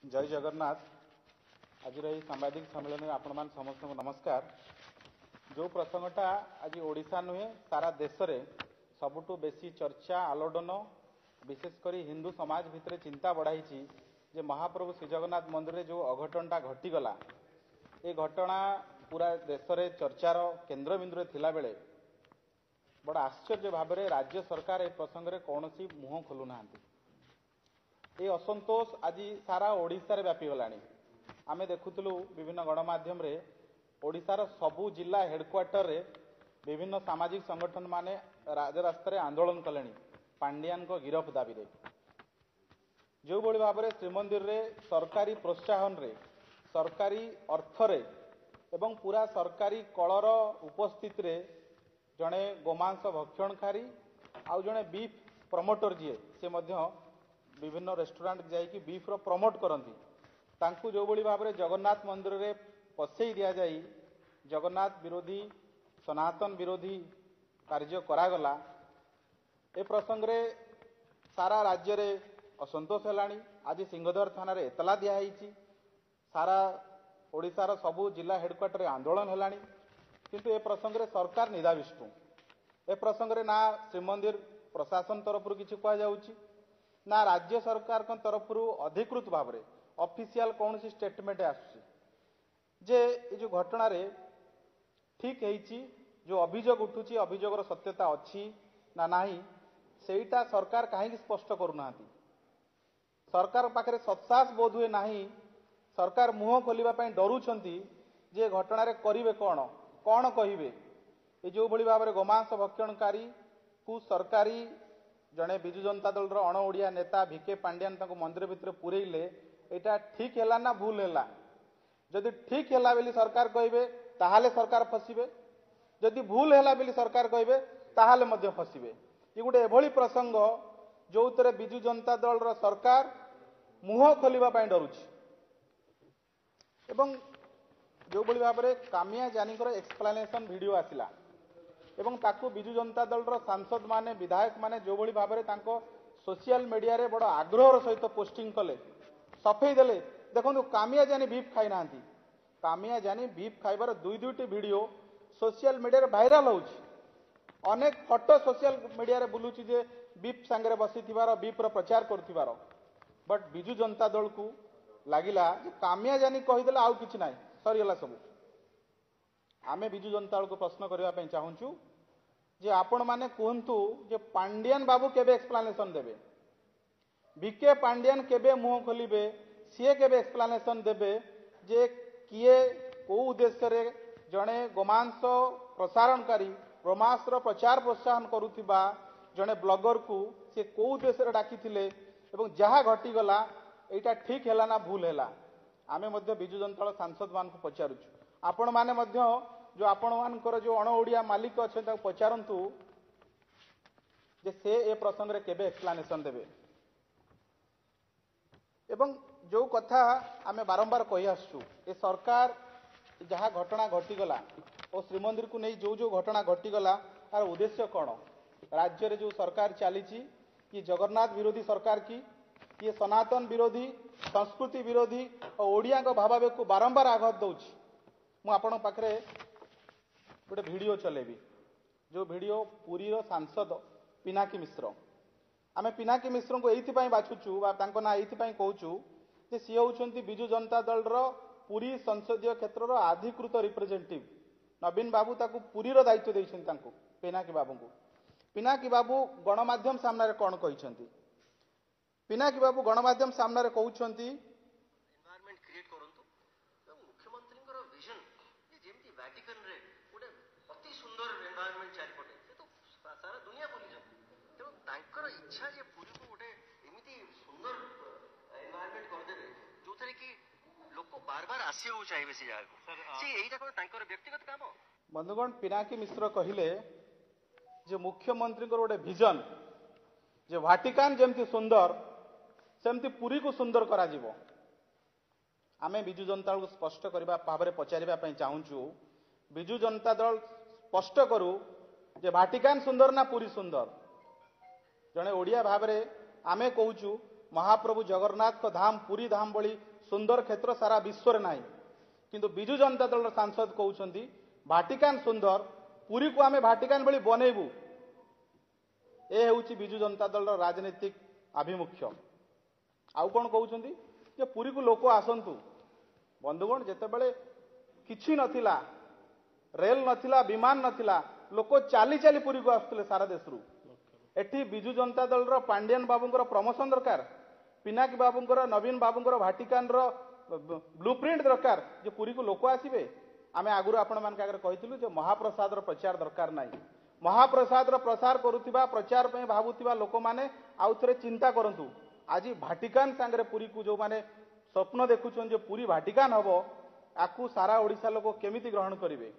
जय जगन्नाथ। आज सांबादिक सम्मेलन में आपण मान समस्त नमस्कार। जो प्रसंगटा आज ओडिशा नुहे सारा देश में सबुठु बेसी चर्चा आलोडन विशेषकर हिंदू समाज भितर चिंता बढ़ाई जे महाप्रभु श्री जगन्नाथ मंदिर में जो अघटनटा घटीगला ये घटना पूरा देश में चर्चार केन्द्रबिंदु थिला बेले बड़ आश्चर्य भाव में राज्य सरकार ए प्रसंग में कौन मुह खोलु ना। ये असंतोष आज सारा ओडिशा रे व्यापी गलानी। आमे देखुतलु विभिन्न गणमाध्यम रे ओडिशार सबु जिला हेडक्वार्टर रे विभिन्न सामाजिक संगठन माने राजरास्ता रे आंदोलन कलेनी पांड्यान को गिरफ दाबी रे। जो भली भाव रे श्रीमंदिर रे सरकारी प्रोत्साहन रे सरकारी अर्थ रे एवं पूरा सरकारी कलर उपस्थित रे जड़े गोमांस भक्षणकारी आउ जड़े बीफ प्रमोटर जी से मध्य विभिन्न रेस्टोरेंट जाइए बीफ रो प्रमोट करती तांकु जो भली भाव में जगन्नाथ मंदिर रे पसई दिया जाई जगन्नाथ विरोधी सनातन विरोधी कार्य करागला। ए प्रसंग रे सारा राज्य रे असंतोष हेलानी। आज सिंहदर थाना रे एतला दिया है सारा ओडिशार सबु जिला हेडक्वार्टर रे आंदोलन हेलानी किंतु ए प्रसंग रे सरकार निदाविष्टु। ए प्रसंग रे ना श्रीमंदिर प्रशासन तरफ किछि कहा जाउची ना राज्य सरकार तरफ अधिकृत भाव में ऑफिशियल कौन सी स्टेटमेंट आसुची जे ये जो घटना रे ठीक है जो अभियोग उठुची अभियोगर सत्यता अच्छी ना नहीं सेटा सरकार कहीं स्पष्ट करूना। सरकार पाखे सत्साहस बोध हुए नहीं। सरकार मुह खोलने डरुंच जे घटना रे करिवे कौन कौन कहिबे। ये जो भली भाव में गोमांस भक्षणकारी को सरकारी जड़े विजु जनता दल अण ओडिया नेता भिके पांड्यान मंदिर भितर पुरेले यहाँ ठीक है ना भूल है। जदि ठीक है बोली सरकार कहे ताहाले सरकार फसबे, जदि भूल है बोली सरकार कहे ताहाले मध्य फसबे। ये गोटे एभली प्रसंग जो थे विजु जनता दल सरकार मुह खोलने डरुची एवं जो भली भाव में कामिया जानी एक्सप्लेनेशन वीडियो आसिला एवं ताकू विजु जनता दल सांसद माने विधायक माने जो भली भाव में सोशल मीडिया रे बड़ आग्रह सहित पोस्टिंग कले सफेई देले। देखो कामिया जानी बीफ खाई ना कामिया जानी बीफ खाइबार दुईटी वीडियो सोशल मीडिया रे वायरल होउची। अनेक फोटो सोशल मीडिया रे बुलुची जे बीफ सांगे बसी बीफ रो प्रचार करथिबार बट विजु जनता दल को लागिला जे कामिया जानी कहीदेला आउ किछि नाही सरीगला सब। आमे विजु जनता दल को प्रश्न करने चाहूँ जे आपण माने कहतु जे पांड्यान बाबू केबे एक्सप्लेनेशन देबे, बीके पांड्यान केबे मुह खोलिबे, सी केबे एक्सप्लेनेशन देबे जे किए को उद्देश्य रे जड़े गोमांस प्रसारणकारी गोमांस प्रचार प्रोत्साहन करुथिबा जड़े ब्लॉगर को सी को उद्देश्य डाकी एवं जहाँ घटीगला यहाँ ठीक है ना भूल है। आमे मध्य विजु जनता दल सांसद मान को पचारुछु आपण माने मध्य जो आपण मानकर जो अण ओडिया मालिक अच्छा पचारतु जे से ए प्रसंग रे केबे एक्सप्लेनेशन देबे। एवं जो कथा आमे बारंबार कही आसु ए सरकार जहाँ घटना घटीगला और श्रीमंदिर को नहीं जो जो घटना घटीगला तार उद्देश्य कौन। राज्य रे जो सरकार चली ये जगन्नाथ विरोधी सरकार की ये सनातन विरोधी संस्कृति विरोधी और ओडिया को भावावेग को बारंबार आघात दौची। मुझे पाखे गोटे वीडियो चलेबी जो वीडियो पुरी सांसद पिनाकी मिश्र आमे पिनाकी मिश्र को ये बाछुचु ना ये कहूँ जे सी होती विजु जनता दल पुरी संसदीय क्षेत्र अधिकृत रिप्रेजेंटेटिव नवीन बाबू ताकू पुरी दायित्व देते पिनाकी बाबू को। पिनाकी बाबू गणमाध्यम सामने कौन कहते पिनाकी बाबू गणमाध्यम सामने कहते एनवायरनमेंट क्रिएट करंतु मुख्यमंत्री विजन जेमती वैटिकन रे गोटे अति सुंदर एनवायरनमेंट चारिपटे से तो सारा दुनिया बुली तेणु तांकर इच्छा जे पुरी को गोटे एमती सुंदर एनवायरनमेंट करदेवे जो थे कि लोक बार बार आसिया चाहिए से जगह से यहीटा कौन तांकर व्यक्तिगत काम। बंधुगण पिनाकी मिश्र कहले जे मुख्यमंत्री गोटे विजन जे वाटिकान जेमती सुंदर सेमती पुरी को सुंदर करा जिवो। आमे विजु जनता दल स्पष्ट करबा भाव में पचारिबा चाहूँ विजु जनता दल स्पष्ट करू जे वाटिकान सुंदर ना पुरी सुंदर। जड़े ओडिया भाव में आमे कहूँ महाप्रभु जगन्नाथ धाम पुरी धाम भली सुंदर क्षेत्र सारा विश्व ना किंतु बिजु जनता दल सांसद कहते भाटिकान सुंदर पुरी को आमे भाटिकान भली बनैबू ए होउची बिजु जनता दल राजनीतिक आभिमुख्य आउ कौन कहते जे पुरी को लोक आसतु बंधुगण जेतेबेले किछि नथिला रेल नथिला विमान नथिला लोक चाली चाली पुरी को आसुले सारा देशरू एठी बिजु जनता दल पांडियन बाबूंकर प्रमोशन दरकार पिनाकी बाबूंकर नवीन बाबूंकर भाटिकान ब्लूप्रिंट दरकार जे पुरी को लोक आसीबे आमे आगुरु आपण मान आगे कहितलु जे महाप्रसाद प्रचार दरकार नाही महाप्रसाद प्रसार करुथिबा प्रचार पे भाबुथिबा लोक माने आउ थरे चिंता करंतु आज भाटिकान सांगरे पुरी को जो माने स्वप्न देखुछन जे पुरी भाटिकान हबो आकु सारा ओडिसा लोक केमिति ग्रहण करिवे